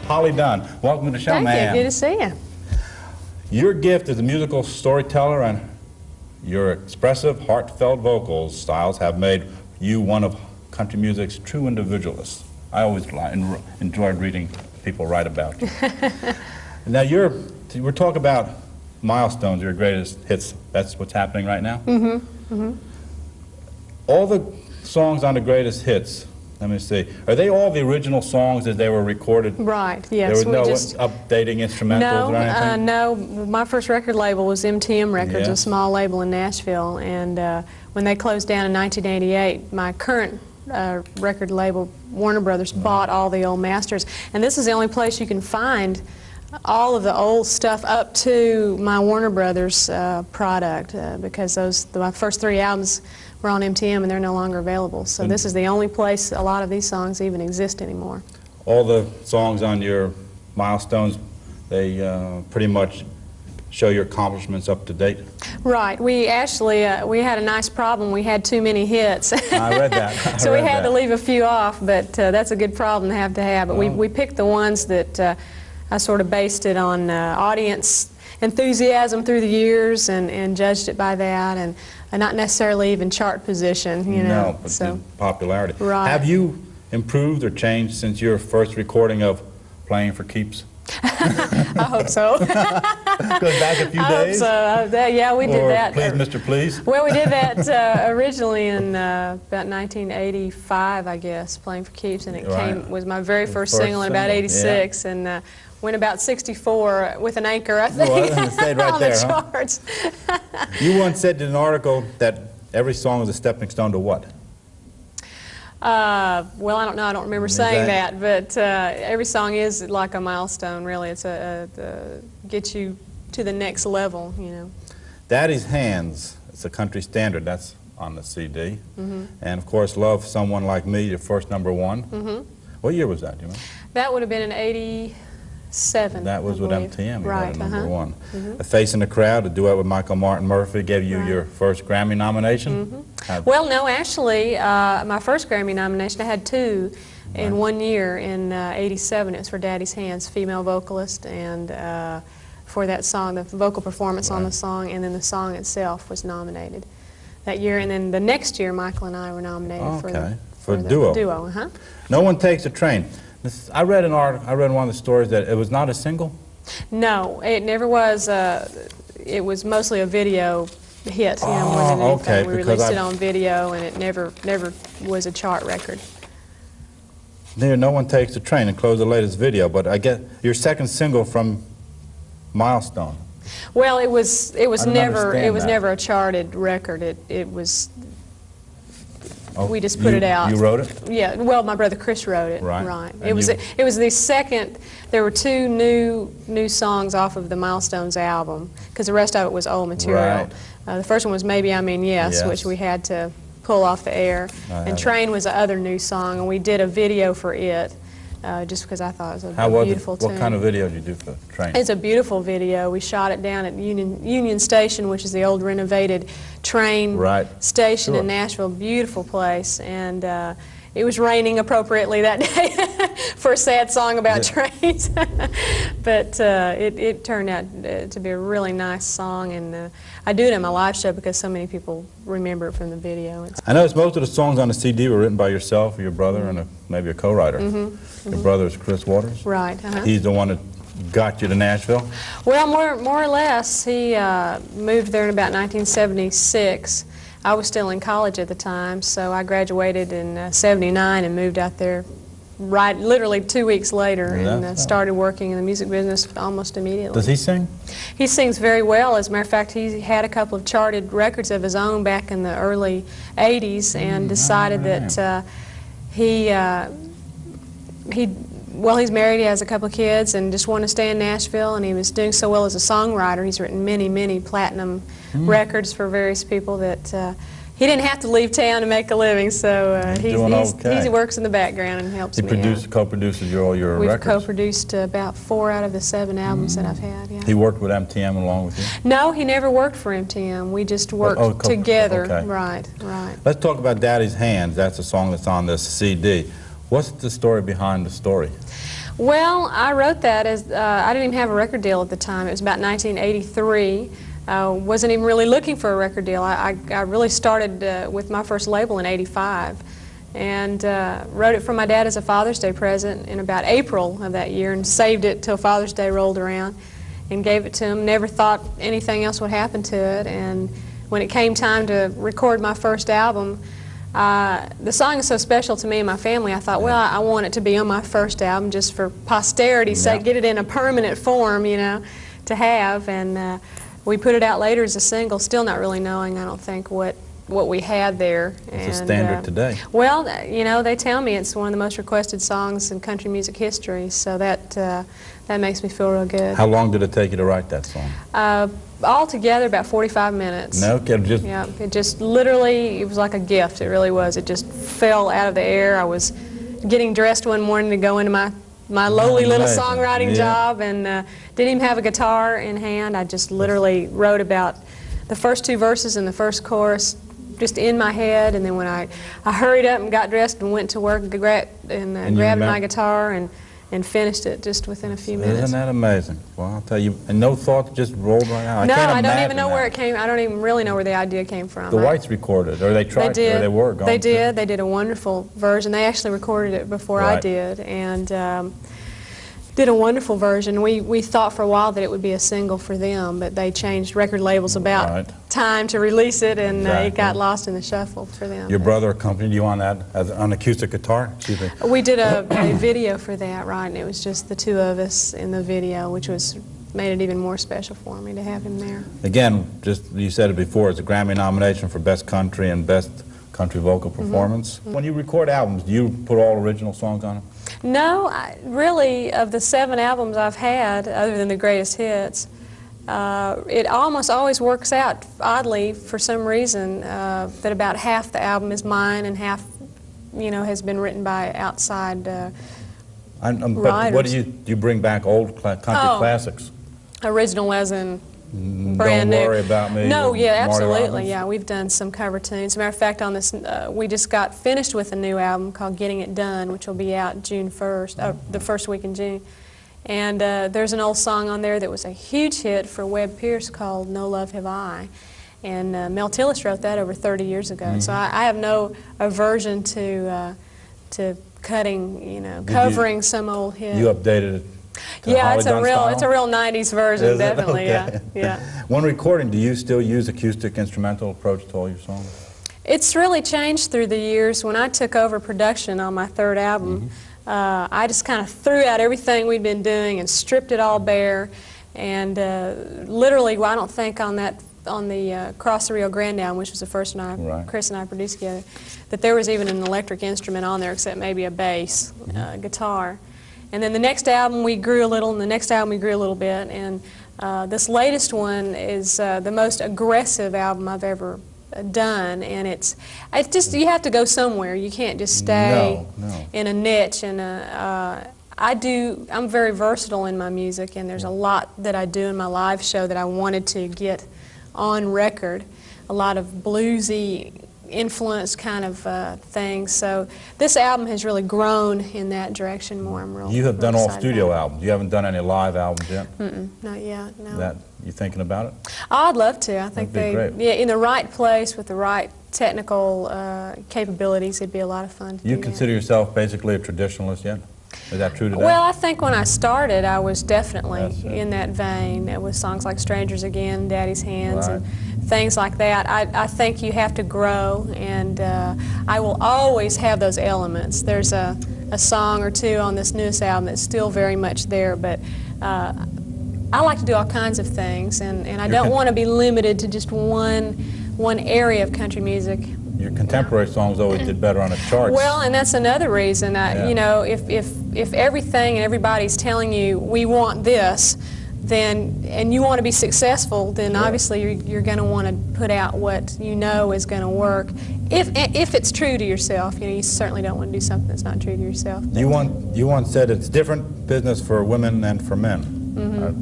Holly Dunn, welcome to the show, ma'am. Thank you. Good to see you. Your gift as a musical storyteller and your expressive, heartfelt vocal styles have made you one of country music's true individualists. I always enjoyed reading people write about you. Now, we're talking about milestones, your greatest hits. That's what's happening right now? Mm-hmm. Mm-hmm. All the songs on the greatest hits, let me see, are they all the original songs as they were recorded? Right, yes. There was no updating instrumentals or anything? No, my first record label was MTM Records, Yeah. a small label in Nashville, and when they closed down in 1988, my current record label, Warner Brothers, bought all the old masters, and this is the only place you can find all of the old stuff up to my Warner Brothers product, because my first 3 albums were on MTM and they're no longer available. So this is the only place a lot of these songs even exist anymore. All the songs on your milestones, they pretty much show your accomplishments up to date? Right. We actually, we had a nice problem. We had too many hits. I read that. So we had to leave a few off, but that's a good problem to have. But we picked the ones that I sort of based it on audience enthusiasm through the years and judged it by that, and not necessarily even chart position, you know. No, but the popularity. Right. Have you improved or changed since your first recording of Playing for Keeps? I hope so. Goes back a few days? I hope so. Yeah, we did that. Please, Mr. Please? Well, we did that originally in about 1985, I guess, Playing for Keeps, and it was my very first single in about 86, yeah. And went about 64 with an anchor, I think, it stayed right on there, the huh? charts. You once said in an article that every song is a stepping stone to what? Well, I don't know. I don't remember saying that, but every song is like a milestone, really. It's get you to the next level, you know. Daddy's Hands, it's a country standard. That's on the CD. Mm-hmm. And, of course, Love Someone Like Me, your first #1. Mm-hmm. What year was that, do you remember? That would have been in 87. That was with MTM, you right, got #1. Mm-hmm. A Face in the Crowd, a duet with Michael Martin Murphey, gave you your first Grammy nomination? Mm-hmm. Well, no, actually, my first Grammy nomination, I had 2 in 1 year in 87. It was for Daddy's Hands, female vocalist, and for that song, the vocal performance on the song, and then the song itself was nominated that year. And then the next year, Michael and I were nominated for the duo. No One Takes a Train. I read in one of the stories that it was not a single? No, it never was. It was mostly a video hit, you know, more than anything. We released it on video, and it never was a chart record. There, No One Takes a Train, and closed the latest video, but I get your second single from Milestone. Well, it was never a charted record. It was. We just put it out. You wrote it? Yeah. Well, my brother Chris wrote it. Right. It was the second. There were 2 new songs off of the Milestones album, because the rest of it was old material. Right. The first one was Maybe I Mean Yes, which we had to pull off the air. And Train was the other new song, and we did a video for it. Just because I thought it was a beautiful tune. What kind of video did you do for Train? It's a beautiful video. We shot it down at Union Station, which is the old renovated train station in Nashville. Beautiful place, and it was raining appropriately that day for a sad song about trains. But it turned out to be a really nice song, and I do it in my live show because so many people remember it from the video. I noticed most of the songs on the CD were written by yourself, or your brother, and maybe a co-writer. Your brother is Chris Waters? Right. He's the one that got you to Nashville? Well, more or less. He moved there in about 1976. I was still in college at the time, so I graduated in '79 and moved out there literally 2 weeks later, and started working in the music business almost immediately. Does he sing? He sings very well. As a matter of fact, he had a couple of charted records of his own back in the early '80s, and decided that he's married, he has a couple of kids, and just wanted to stay in Nashville, and he was doing so well as a songwriter. He's written many platinum records for various people that he didn't have to leave town to make a living, so he works in the background and helps me out. Co-produces all your records? We've co-produced about 4 out of the 7 albums that I've had, He worked with MTM along with you? No, he never worked for MTM. We just worked together. Right. Let's talk about Daddy's Hands. That's a song that's on this CD. What's the story behind the story? Well, I wrote that as, I didn't even have a record deal at the time. It was about 1983. Wasn't even really looking for a record deal. I really started with my first label in '85, and wrote it for my dad as a Father's Day present in about April of that year, and saved it till Father's Day rolled around and gave it to him. Never thought anything else would happen to it, and when it came time to record my first album, the song is so special to me and my family, I thought, well, I want it to be on my first album just for posterity's sake, get it in a permanent form, you know, to have. And we put it out later as a single, still not really knowing, I don't think, what we had there. It's a standard today. Well, you know, they tell me it's one of the most requested songs in country music history, so that makes me feel real good. How long did it take you to write that song? Altogether, about 45 minutes. No, just... Yeah, it just literally, it was like a gift, it really was. It just fell out of the air. I was getting dressed one morning to go into my lowly little songwriting job, and didn't even have a guitar in hand. I just literally wrote about the first two verses and the first chorus just in my head, and then when I hurried up and got dressed and went to work and grabbed my guitar and finished it just within a few minutes. Isn't that amazing? Well, I'll tell you, and no thought just rolled right out. No, I don't even know where it came. I don't even really know where the idea came from. The Whites recorded, or they tried, or they were going They did. They did a wonderful version. They actually recorded it before I did, and did a wonderful version. We thought for a while that it would be a single for them, but they changed record labels about time to release it, and it got lost in the shuffle for them. Your brother accompanied you on that as on acoustic guitar? We did a video for that, right, and it was just the two of us in the video, which made it even more special for me to have him there. Again, just you said it before, it's a Grammy nomination for Best Country and Best Country Vocal Performance. When you record albums, do you put all original songs on them? No, really, of the 7 albums I've had, other than the greatest hits, it almost always works out, oddly, for some reason, that about half the album is mine and half, you know, has been written by outside But writers. what do you bring back old country classics? Original as in brand Don't new. Worry About Me. No, yeah, Marty absolutely. Robbins? Yeah, we've done some cover tunes. As a matter of fact, on this, we just got finished with a new album called Getting It Done, which will be out June 1st, the first week in June. And there's an old song on there that was a huge hit for Webb Pierce called No Love Have I. And Mel Tillis wrote that over 30 years ago. So I have no aversion to cutting, you know, covering some old hit. You updated it. Yeah, it's a real 90s version, definitely. Okay. Yeah. When recording, do you still use acoustic instrumental approach to all your songs? It's really changed through the years. When I took over production on my third album, I just kind of threw out everything we'd been doing and stripped it all bare. And literally, well, I don't think on the Cross the Rio Grande album, which was the first one Chris and I produced together, that there was even an electric instrument on there except maybe a bass guitar. And then the next album we grew a little, and the next album we grew a little bit, and this latest one is the most aggressive album I've ever done, and it's just, you have to go somewhere. You can't just stay in a niche. And I'm very versatile in my music, and there's a lot that I do in my live show that I wanted to get on record, a lot of bluesy influence kind of things. So this album has really grown in that direction more. I'm real. You have done all studio albums. You haven't done any live albums yet? Not yet, no. That, you thinking about it? I'd love to. I think That'd be great. in the right place with the right technical capabilities, it'd be a lot of fun to You do consider yourself basically a traditionalist yet? Is that true today? Well, I think when I started, I was definitely in that vein with songs like Strangers Again, Daddy's Hands, and things like that. I think you have to grow, and I will always have those elements. There's a song or two on this newest album that's still very much there, but I like to do all kinds of things, and I don't want to be limited to just one area of country music. Your contemporary songs always did better on the charts. Well, and that's another reason. You know, if everything and everybody's telling you we want this, then and you want to be successful, then obviously you're going to want to put out what you know is going to work. If it's true to yourself, you know, you certainly don't want to do something that's not true to yourself. You once said it's different business for women than for men.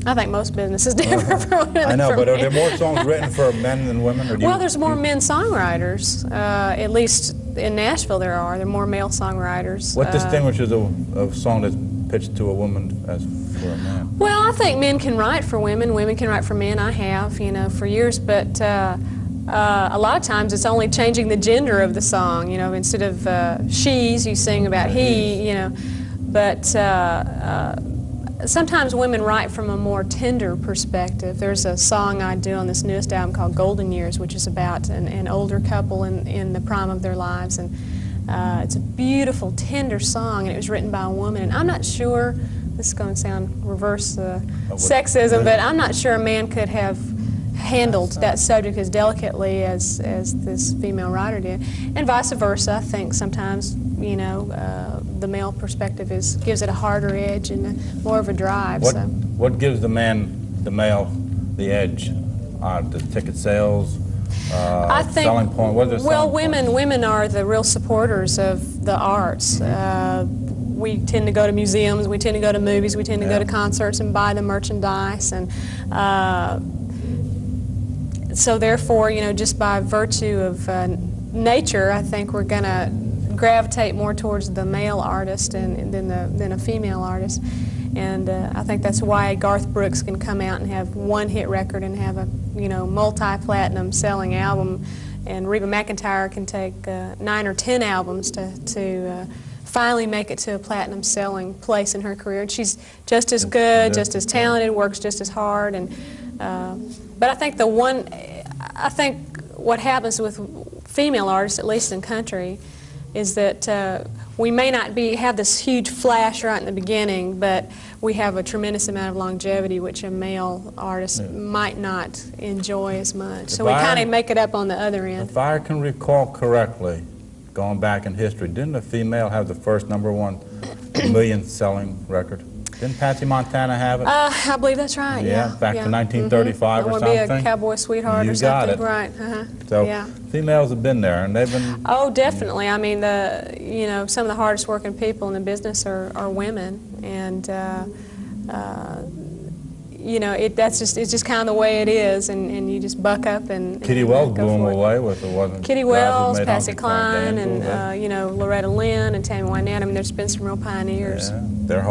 I think most business is different for women than for men. I know, but are there more songs written for men than women? Or well, there's more men songwriters. At least in Nashville there are. There are more male songwriters. What distinguishes a song that's pitched to a woman as for a man? Well, I think men can write for women. Women can write for men. I have, you know, for years. But a lot of times it's only changing the gender of the song. You know, instead of she's, you sing about he. You know, but sometimes women write from a more tender perspective. There's a song I do on this newest album called Golden Years, which is about an older couple in the prime of their lives. And it's a beautiful, tender song, and it was written by a woman. And I'm not sure, this is going to sound reverse sexism, but I'm not sure a man could have handled that subject as delicately as this female writer did. And vice versa. I think sometimes, you know, the male perspective gives it a harder edge and more of a drive. What gives the male, the edge? The ticket sales? I think, selling point? What are the well, selling points? women are the real supporters of the arts. We tend to go to museums, we tend to go to movies, we tend to go to concerts and buy the merchandise. And so therefore, you know, just by virtue of nature, I think we're going to gravitate more towards the male artist than a female artist. And I think that's why Garth Brooks can come out and have one hit record and have a, you know, multi-platinum selling album, and Reba McEntire can take 9 or 10 albums to finally make it to a platinum selling place in her career. And she's just as good, just as talented, works just as hard. And but I think what happens with female artists, at least in country, is that we may not have this huge flash right in the beginning, but we have a tremendous amount of longevity, which a male artist might not enjoy as much. So we kind of make it up on the other end. If I can recall correctly, going back in history, didn't a female have the first #1 million-selling record? Didn't Patsy Montana have it? I believe that's right. Yeah, back to 1935 or something. I want to be a cowboy sweetheart or something. You got it. Right. So females have been there, and they've been. Oh, definitely. I mean, you know, some of the hardest working people in the business are women, and you know, it's just kind of the way it is, and you just buck up and Kitty Wells blew them away with it, wasn't it? Kitty Wells, Patsy Cline, and you know, Loretta Lynn and Tammy Wynette. I mean, there's been some real pioneers. Yeah, they're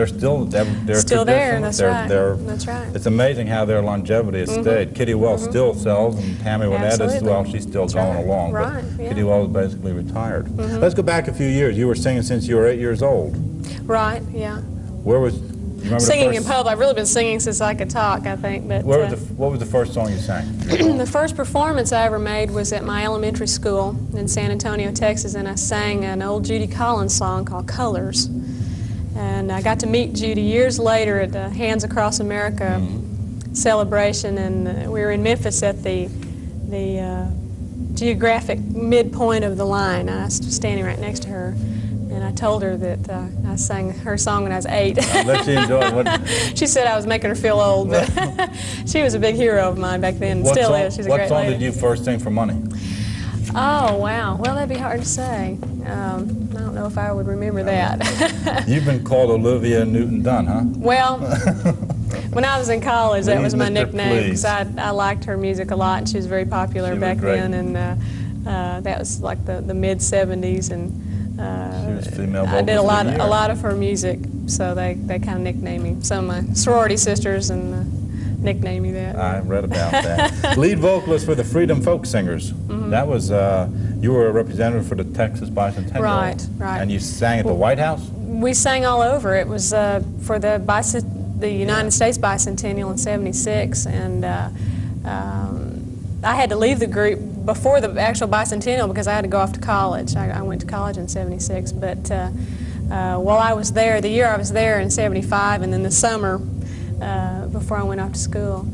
still there. That's right. That's right. It's amazing how their longevity has stayed. Kitty Wells still sells, and Tammy Wynette as well. She's still going along. Right. But Kitty Wells is basically retired. Let's go back a few years. You were singing since you were 8 years old. Right. Yeah. Where was? You remember singing in public. I've really been singing since I could talk, I think. But what was the first song you sang? The first performance I ever made was at my elementary school in San Antonio, Texas, and I sang an old Judy Collins song called Colors. And I got to meet Judy years later at the Hands Across America celebration, and we were in Memphis at the geographic midpoint of the line. I was standing right next to her. And I told her that I sang her song when I was 8. I bet you enjoyed it. She said I was making her feel old, but she was a big hero of mine back then, and still is. She's a great lady. What song did you first sing for money? Oh, wow. Well, that'd be hard to say. I don't know if I would remember that. You've been called Olivia Newton-Dunn, huh? Well, when I was in college, that was my nickname, because I liked her music a lot, and she was very popular back then, and that was like the mid-'70s, and I did a lot of her music, so they kind of nicknamed me. Some of my sorority sisters nicknamed me that. I read about that. Lead vocalist for the Freedom Folk Singers. That was you were a representative for the Texas Bicentennial. Right. And you sang at the White House. We sang all over. It was for the United States Bicentennial in '76, and I had to leave the group before the actual bicentennial because I had to go off to college. I went to college in '76, but while I was there, the year I was there in '75, and then the summer before I went off to school,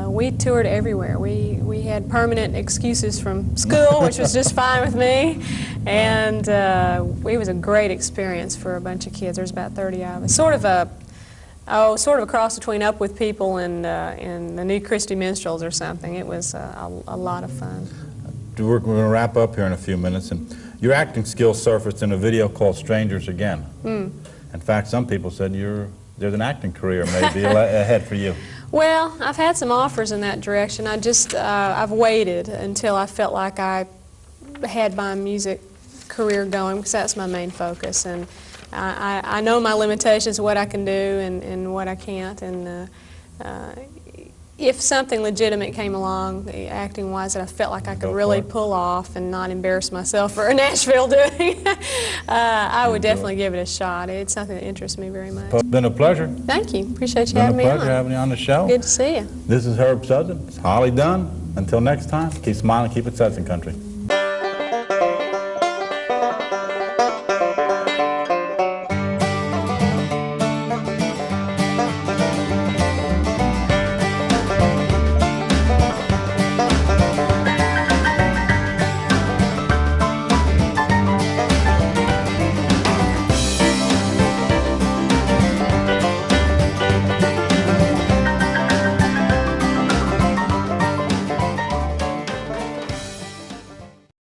we toured everywhere. We had permanent excuses from school, which was just fine with me, and it was a great experience for a bunch of kids. There was about 30 of us. Sort of a cross between Up With People and the New Christy Minstrels or something. It was a lot of fun. We're going to wrap up here in a few minutes, and your acting skills surfaced in a video called Strangers Again. In fact, some people said there's an acting career maybe ahead for you. Well, I've had some offers in that direction. I've waited until I felt like I had my music career going, because that's my main focus. And I know my limitations, what I can do and what I can't, and if something legitimate came along, acting-wise, that I felt like I could really pull off and not embarrass myself for Nashville doing, I would definitely give it a shot. It's something that interests me very much. It's been a pleasure. Thank you. Appreciate you Been a having me pleasure on. having you on the show. Good to see you. This is Herb Sutton. It's Holly Dunn. Until next time, keep smiling, keep it Sutton Country.